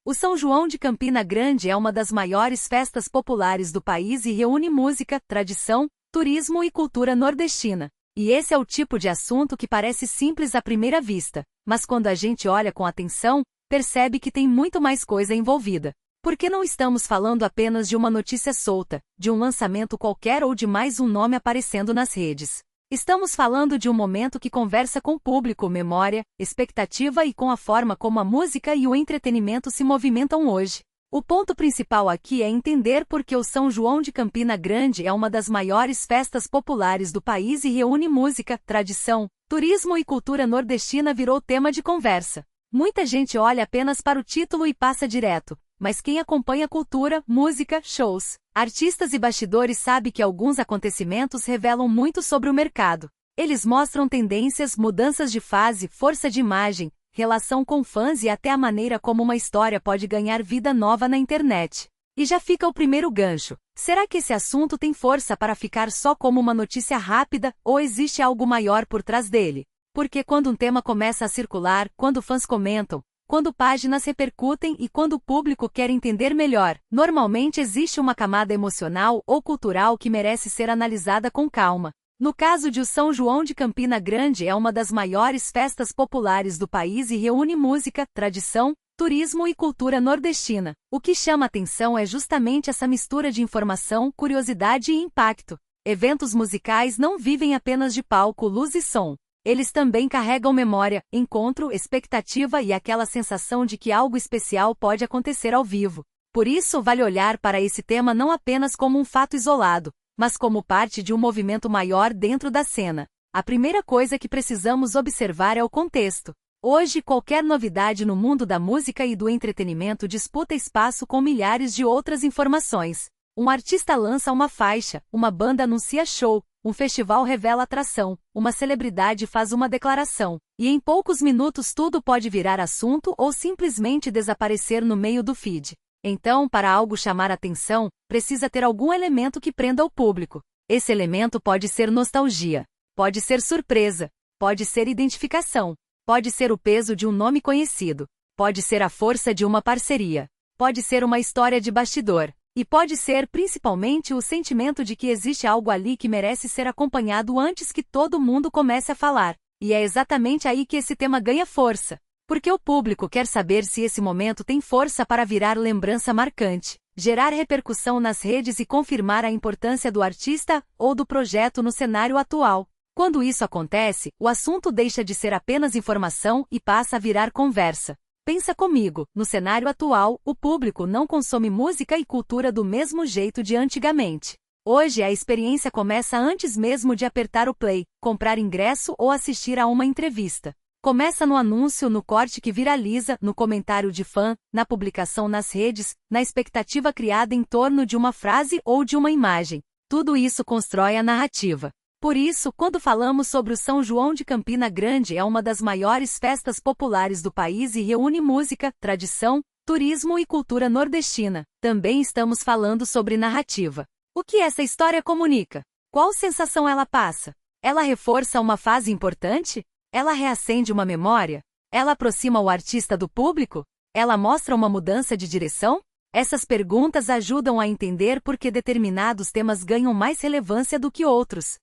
O São João de Campina Grande é uma das maiores festas populares do país e reúne música, tradição, turismo e cultura nordestina. E esse é o tipo de assunto que parece simples à primeira vista, mas quando a gente olha com atenção, percebe que tem muito mais coisa envolvida. Porque não estamos falando apenas de uma notícia solta, de um lançamento qualquer ou de mais um nome aparecendo nas redes. Estamos falando de um momento que conversa com o público, memória, expectativa e com a forma como a música e o entretenimento se movimentam hoje. O ponto principal aqui é entender por que o São João de Campina Grande é uma das maiores festas populares do país e reúne música, tradição, turismo e cultura nordestina virou tema de conversa. Muita gente olha apenas para o título e passa direto, mas quem acompanha cultura, música, shows, artistas e bastidores sabe que alguns acontecimentos revelam muito sobre o mercado. Eles mostram tendências, mudanças de fase, força de imagem, relação com fãs e até a maneira como uma história pode ganhar vida nova na internet. E já fica o primeiro gancho. Será que esse assunto tem força para ficar só como uma notícia rápida, ou existe algo maior por trás dele? Porque quando um tema começa a circular, quando fãs comentam, quando páginas repercutem e quando o público quer entender melhor, normalmente existe uma camada emocional ou cultural que merece ser analisada com calma. No caso de o São João de Campina Grande é uma das maiores festas populares do país e reúne música, tradição, turismo e cultura nordestina. O que chama atenção é justamente essa mistura de informação, curiosidade e impacto. Eventos musicais não vivem apenas de palco, luz e som. Eles também carregam memória, encontro, expectativa e aquela sensação de que algo especial pode acontecer ao vivo. Por isso, vale olhar para esse tema não apenas como um fato isolado, mas como parte de um movimento maior dentro da cena. A primeira coisa que precisamos observar é o contexto. Hoje, qualquer novidade no mundo da música e do entretenimento disputa espaço com milhares de outras informações. Um artista lança uma faixa, uma banda anuncia show, um festival revela atração, uma celebridade faz uma declaração, e em poucos minutos tudo pode virar assunto ou simplesmente desaparecer no meio do feed. Então, para algo chamar atenção, precisa ter algum elemento que prenda o público. Esse elemento pode ser nostalgia, pode ser surpresa, pode ser identificação, pode ser o peso de um nome conhecido, pode ser a força de uma parceria, pode ser uma história de bastidor. E pode ser, principalmente, o sentimento de que existe algo ali que merece ser acompanhado antes que todo mundo comece a falar. E é exatamente aí que esse tema ganha força. Porque o público quer saber se esse momento tem força para virar lembrança marcante, gerar repercussão nas redes e confirmar a importância do artista ou do projeto no cenário atual. Quando isso acontece, o assunto deixa de ser apenas informação e passa a virar conversa. Pensa comigo, no cenário atual, o público não consome música e cultura do mesmo jeito de antigamente. Hoje a experiência começa antes mesmo de apertar o play, comprar ingresso ou assistir a uma entrevista. Começa no anúncio, no corte que viraliza, no comentário de fã, na publicação nas redes, na expectativa criada em torno de uma frase ou de uma imagem. Tudo isso constrói a narrativa. Por isso, quando falamos sobre o São João de Campina Grande é uma das maiores festas populares do país e reúne música, tradição, turismo e cultura nordestina, também estamos falando sobre narrativa. O que essa história comunica? Qual sensação ela passa? Ela reforça uma fase importante? Ela reacende uma memória? Ela aproxima o artista do público? Ela mostra uma mudança de direção? Essas perguntas ajudam a entender por que determinados temas ganham mais relevância do que outros.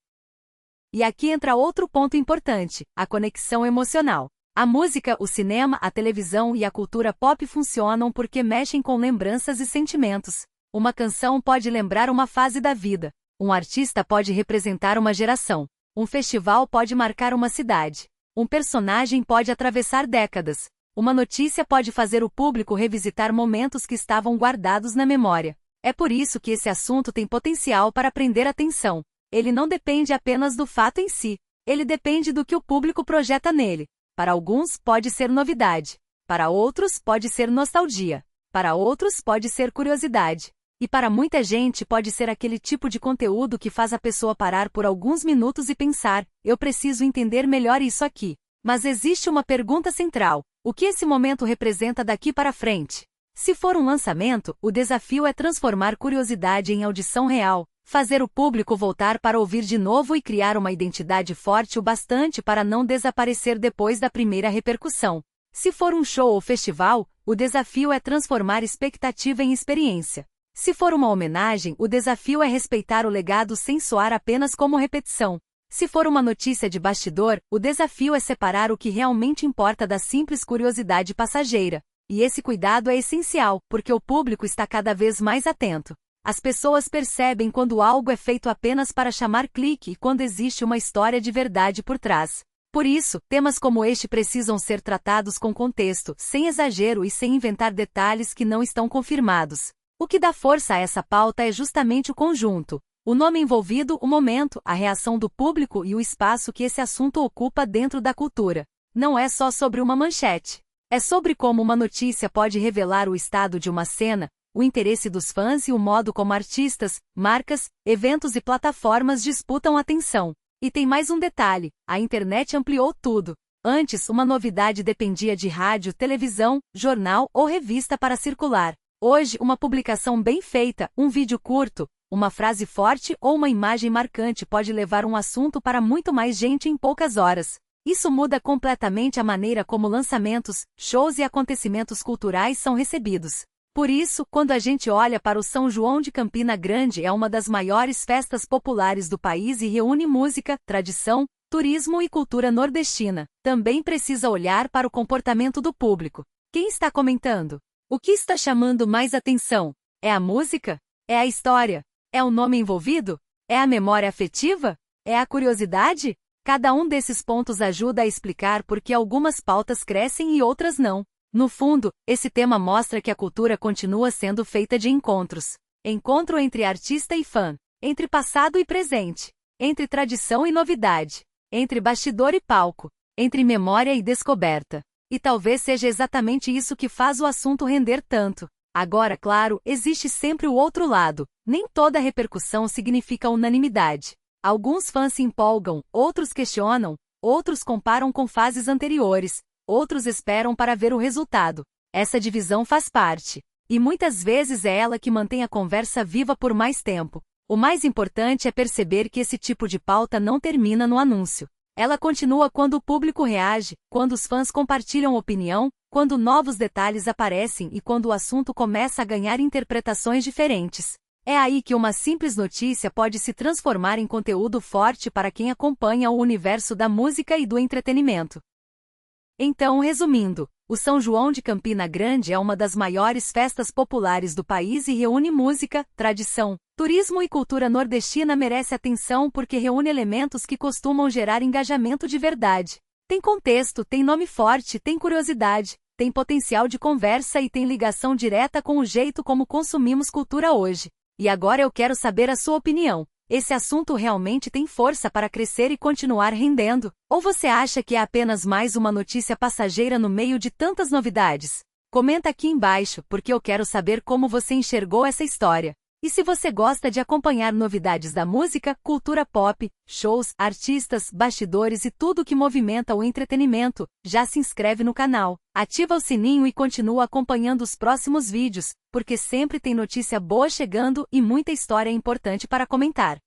E aqui entra outro ponto importante, a conexão emocional. A música, o cinema, a televisão e a cultura pop funcionam porque mexem com lembranças e sentimentos. Uma canção pode lembrar uma fase da vida. Um artista pode representar uma geração. Um festival pode marcar uma cidade. Um personagem pode atravessar décadas. Uma notícia pode fazer o público revisitar momentos que estavam guardados na memória. É por isso que esse assunto tem potencial para prender atenção. Ele não depende apenas do fato em si. Ele depende do que o público projeta nele. Para alguns, pode ser novidade. Para outros, pode ser nostalgia. Para outros, pode ser curiosidade. E para muita gente, pode ser aquele tipo de conteúdo que faz a pessoa parar por alguns minutos e pensar: eu preciso entender melhor isso aqui. Mas existe uma pergunta central: o que esse momento representa daqui para frente? Se for um lançamento, o desafio é transformar curiosidade em audição real. Fazer o público voltar para ouvir de novo e criar uma identidade forte o bastante para não desaparecer depois da primeira repercussão. Se for um show ou festival, o desafio é transformar expectativa em experiência. Se for uma homenagem, o desafio é respeitar o legado sem soar apenas como repetição. Se for uma notícia de bastidor, o desafio é separar o que realmente importa da simples curiosidade passageira. E esse cuidado é essencial, porque o público está cada vez mais atento. As pessoas percebem quando algo é feito apenas para chamar clique e quando existe uma história de verdade por trás. Por isso, temas como este precisam ser tratados com contexto, sem exagero e sem inventar detalhes que não estão confirmados. O que dá força a essa pauta é justamente o conjunto. O nome envolvido, o momento, a reação do público e o espaço que esse assunto ocupa dentro da cultura. Não é só sobre uma manchete. É sobre como uma notícia pode revelar o estado de uma cena, o interesse dos fãs e o modo como artistas, marcas, eventos e plataformas disputam atenção. E tem mais um detalhe: a internet ampliou tudo. Antes, uma novidade dependia de rádio, televisão, jornal ou revista para circular. Hoje, uma publicação bem feita, um vídeo curto, uma frase forte ou uma imagem marcante pode levar um assunto para muito mais gente em poucas horas. Isso muda completamente a maneira como lançamentos, shows e acontecimentos culturais são recebidos. Por isso, quando a gente olha para o São João de Campina Grande, é uma das maiores festas populares do país e reúne música, tradição, turismo e cultura nordestina. Também precisa olhar para o comportamento do público. Quem está comentando? O que está chamando mais atenção? É a música? É a história? É o nome envolvido? É a memória afetiva? É a curiosidade? Cada um desses pontos ajuda a explicar por que algumas pautas crescem e outras não. No fundo, esse tema mostra que a cultura continua sendo feita de encontros. Encontro entre artista e fã, entre passado e presente, entre tradição e novidade, entre bastidor e palco, entre memória e descoberta. E talvez seja exatamente isso que faz o assunto render tanto. Agora, claro, existe sempre o outro lado. Nem toda repercussão significa unanimidade. Alguns fãs se empolgam, outros questionam, outros comparam com fases anteriores, outros esperam para ver o resultado. Essa divisão faz parte. E muitas vezes é ela que mantém a conversa viva por mais tempo. O mais importante é perceber que esse tipo de pauta não termina no anúncio. Ela continua quando o público reage, quando os fãs compartilham opinião, quando novos detalhes aparecem e quando o assunto começa a ganhar interpretações diferentes. É aí que uma simples notícia pode se transformar em conteúdo forte para quem acompanha o universo da música e do entretenimento. Então, resumindo, o São João de Campina Grande é uma das maiores festas populares do país e reúne música, tradição, turismo e cultura nordestina. Merece atenção porque reúne elementos que costumam gerar engajamento de verdade. Tem contexto, tem nome forte, tem curiosidade, tem potencial de conversa e tem ligação direta com o jeito como consumimos cultura hoje. E agora eu quero saber a sua opinião. Esse assunto realmente tem força para crescer e continuar rendendo? Ou você acha que é apenas mais uma notícia passageira no meio de tantas novidades? Comenta aqui embaixo, porque eu quero saber como você enxergou essa história. E se você gosta de acompanhar novidades da música, cultura pop, shows, artistas, bastidores e tudo que movimenta o entretenimento, já se inscreve no canal, ativa o sininho e continua acompanhando os próximos vídeos, porque sempre tem notícia boa chegando e muita história importante para comentar.